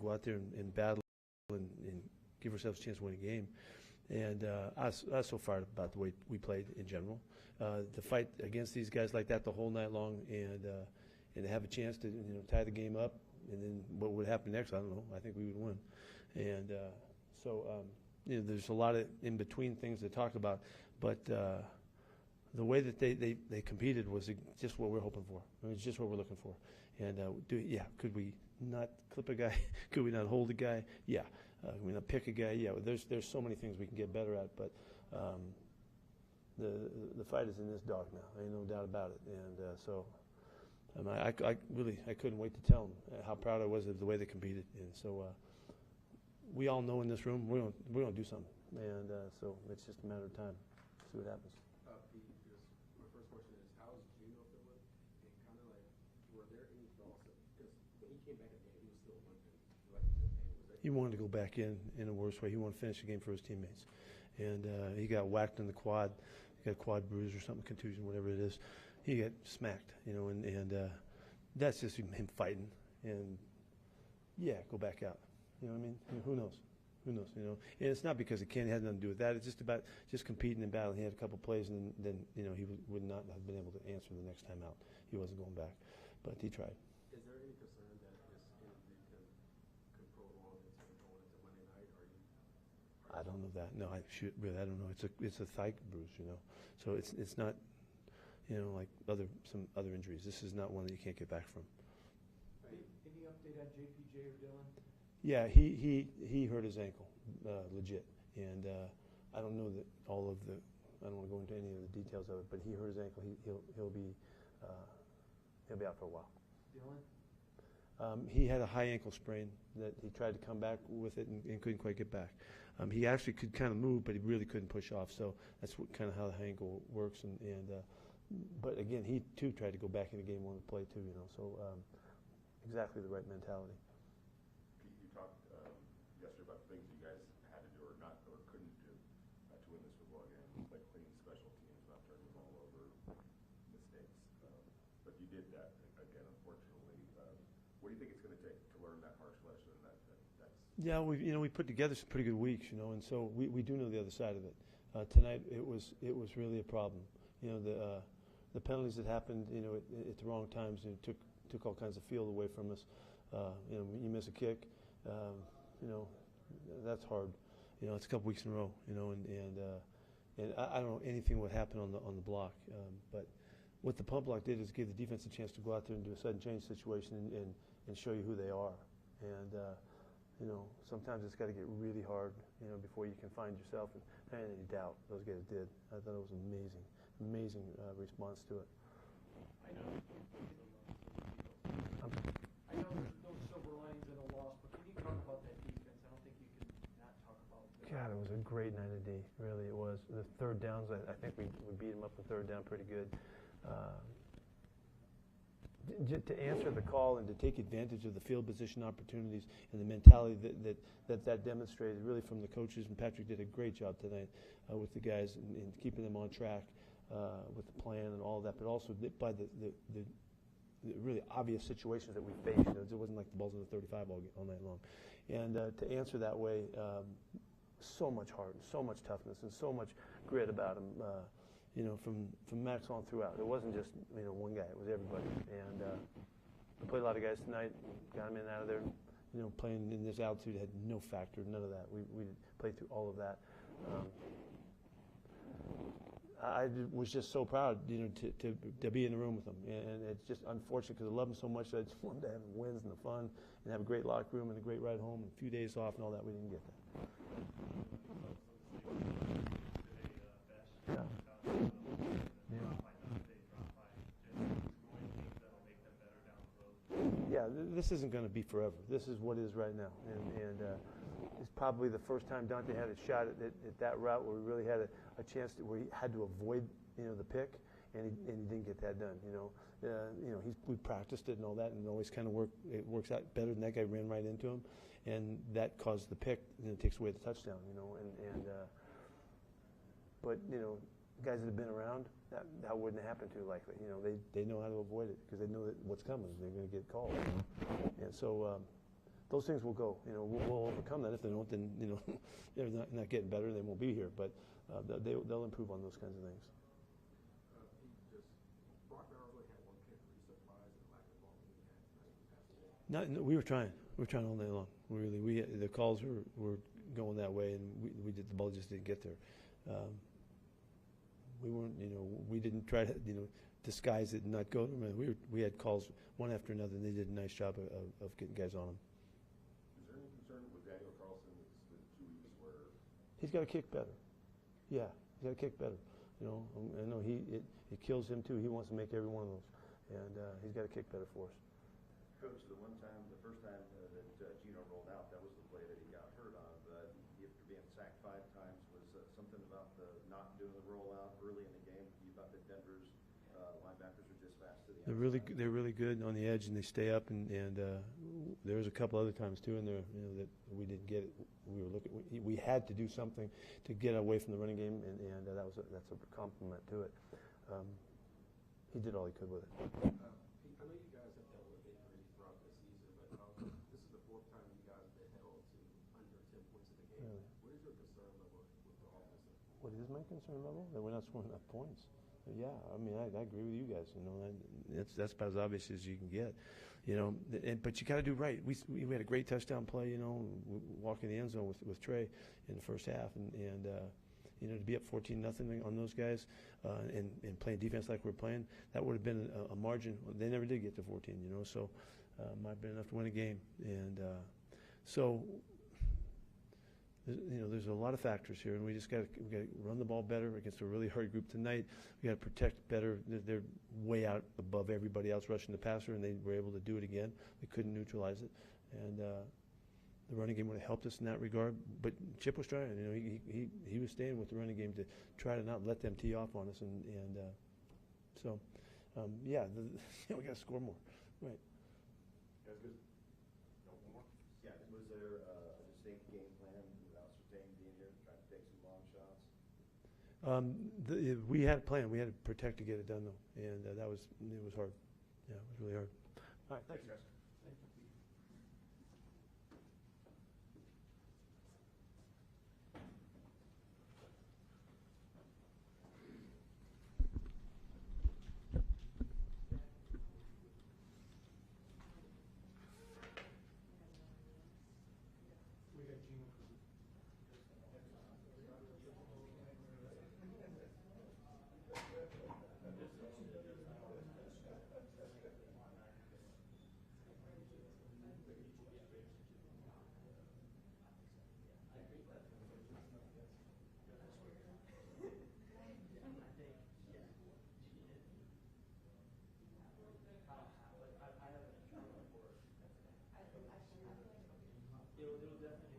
go out there and battle and give ourselves a chance to win a game. And I was so fired about the way we played in general. The fight against these guys like that the whole night long, and to have a chance to tie the game up, and then what would happen next, I don't know. I think we would win. And there's a lot of in between things to talk about, but the way that they competed was just what we're hoping for. I mean, it's just what we're looking for. And could we not clip a guy? Could we not hold a guy? Yeah. Could we not pick a guy? Yeah. There's so many things we can get better at, but the fight is in this dog now. Ain't no doubt about it. And I couldn't wait to tell them how proud I was of the way they competed. And so we all know in this room we're gonna do something. And so it's just a matter of time. See what happens. Pete, my first question is, how is Gino feeling? And kind of like, were there any thoughts because when he came back at the game, he was still limping. Like you said, he wanted to go back in a worse way. He wanted to finish the game for his teammates. And he got whacked in the quad. He got a quad bruise or something, contusion, whatever it is. He got smacked, and that's just him fighting. And, go back out. You know what I mean? Who knows? Who knows, And it's not because it had nothing to do with that. It's just about just competing and battling. He had a couple plays, and then he would not have been able to answer the next time out. He wasn't going back, but he tried. Is there any concern that this injury could prolong into going into Monday night? I don't know that. No, I don't know. It's a thigh bruise, So it's not, like some other injuries. This is not one that you can't get back from. Any update on JPJ or Dylan? Yeah, he hurt his ankle, legit, and I don't know that I don't want to go into any of the details of it, but he hurt his ankle. He'll be out for a while. Dylan? He had a high ankle sprain that he tried to come back with it and couldn't quite get back. He actually could kind of move, but he really couldn't push off. So that's kind of how the high ankle works. But again, he too tried to go back in the game, wanted to play too. So exactly the right mentality. Yesterday about things you guys had to do or couldn't do to win this football game, like clean special teams, not turning the ball over, mistakes. But you did that again, unfortunately. What do you think it's going to take to learn that harsh lesson? Yeah, we put together some pretty good weeks, and so we do know the other side of it. Tonight it was really a problem. The penalties that happened, at the wrong times, took all kinds of field away from us. You miss a kick. That's hard. It's a couple weeks in a row. And I don't know anything would happen on the block. But what the pump block did is give the defense a chance to go out there and do a sudden change situation and show you who they are. And sometimes it's got to get really hard, before you can find yourself. And any doubt those guys did. I thought it was amazing response to it. I know there's no silver linings in a loss, but can you talk about that defense? I don't think you can not talk about that. God, it was a great night of D. Really, it was. The third downs, I think we beat them up the third down pretty good. To answer the call and to take advantage of the field position opportunities and the mentality that demonstrated really from the coaches, and Patrick did a great job tonight with the guys in keeping them on track with the plan and all of that, but also by the really obvious situations that we faced. It wasn't like the ball's in the 35 all night long. And to answer that way, so much heart, and so much toughness, and so much grit about him. From Max on throughout. It wasn't just one guy; it was everybody. And we played a lot of guys tonight. Got them in and out of there. Playing in this altitude had no factor, none of that. We played through all of that. I was just so proud, to be in the room with them. And it's just unfortunate because I love them so much that I just wanted to have wins and the fun and have a great locker room and a great ride home and a few days off and all that. We didn't get that. Yeah. Yeah, this isn't going to be forever. This is what is right now, and it's probably the first time Dante had a shot at that route where we really had a chance where he had to avoid the pick, and he didn't get that done. We practiced it and all that, and it always kind of works out better than that guy ran right into him, and that caused the pick. Takes away the touchdown. But guys that have been around, that wouldn't happen too likely. They know how to avoid it because they know that what's coming. They're going to get called. And so those things will go. We'll overcome that. If they don't, then they're not getting better. They won't be here. But they'll improve on those kinds of things. Pete, just Brock Bowers only had one pick. Were you surprised at the lack of ball that he had tonight in the past game? No, we were trying. We were trying all day long. The calls were going that way, and the ball just didn't get there. We weren't, we didn't try to, disguise it and not go. We had calls one after another, and they did a nice job of getting guys on them. Is there any concern with Daniel Carlson with the 2 weeks where He's got to kick better. Yeah, he's got to kick better. I know it kills him too. He wants to make every one of those, and he's got to kick better for us. Coach, the first time that Gino rolled out, that was the play that he got hurt on. But after being sacked 5 times, was something about the not doing the rollout early in the game? You thought that Denver's linebackers were just fast to the outside? They're really good on the edge, and they stay up. And there was a couple other times too in there, that we didn't get it. We had to do something to get away from the running game, and that's a compliment to it. He did all he could with it. Pete, I know you guys have dealt with injuries throughout the season, but this is the 4th time you guys have been held to under 10 points in the game. Really? What is your concern level with the offensive? What is my concern level? That we're not scoring enough points. Yeah, I mean, I agree with you guys. That's about as obvious as you can get. But you got to do right. We had a great touchdown play. Walking the end zone with Trey in the first half, and to be up 14-0 on those guys, and playing defense like we're playing, that would have been a margin. They never did get to 14. So might have been enough to win a game, and so. There's a lot of factors here, and we got to run the ball better against a really hard group tonight. We got to protect better. They're way out above everybody else rushing the passer, and they were able to do it again. They couldn't neutralize it, and the running game would have helped us in that regard. But Chip was trying. He was staying with the running game to try to not let them tee off on us, and so yeah, we got to score more. Right. guys good? No, one more? Yeah, was there a distinct game plan without Surtain being here, trying to take some long shots? We had a plan. We had to protect to get it done, though, and it was hard. Yeah, it was really hard. All right, thanks, Thanks, guys. Thank you, Pete. We got Gino. It'll definitely